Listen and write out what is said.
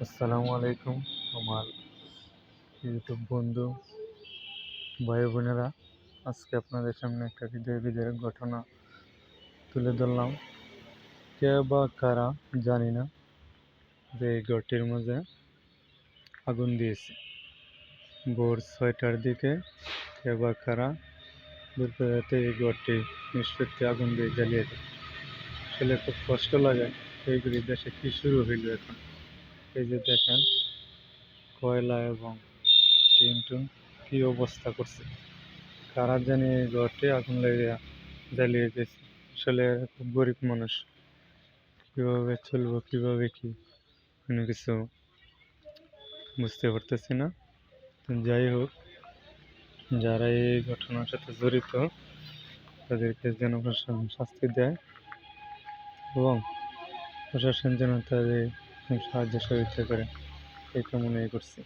আসসালামু আলাইকুম আমার ইউটিউব বন্ধু ভাই বোনেরা। আজকে আপনাদের সামনে একটা হৃদয়ের ঘটনা তুলে ধরলাম। কে বা কারা জানি না, যে এই ঘরটির মাঝে আগুন দিয়েছে ভোর 6টার দিকে। কে বা কারা দুপুরে এই ঘরটি নিষ্পত্তি আগুন দিয়ে জ্বালিয়ে দেয়। আসলে খুব কষ্ট লাগে। এইগুলি দেশে কি শুরু হইল এখন? এই যে দেখেন, কয়লা এবং টিন টুন কি অবস্থা করছে। কারা জানি এই ঘরটি আগুন লাগিয়ে জ্বালিয়ে দিয়েছে। আসলে খুব গরিব মানুষ, কিভাবে চলবো, কিভাবে কি, কোনো কিছু বুঝতে পারতেছি না। তো যাই হোক, যারা এই ঘটনার সাথে জড়িত তাদেরকে যেন প্রশাসন শাস্তি দেয় এবং প্রশাসন যেন তাদের সাহায্য সহযোগিতা করে, এই কামনাই করছি।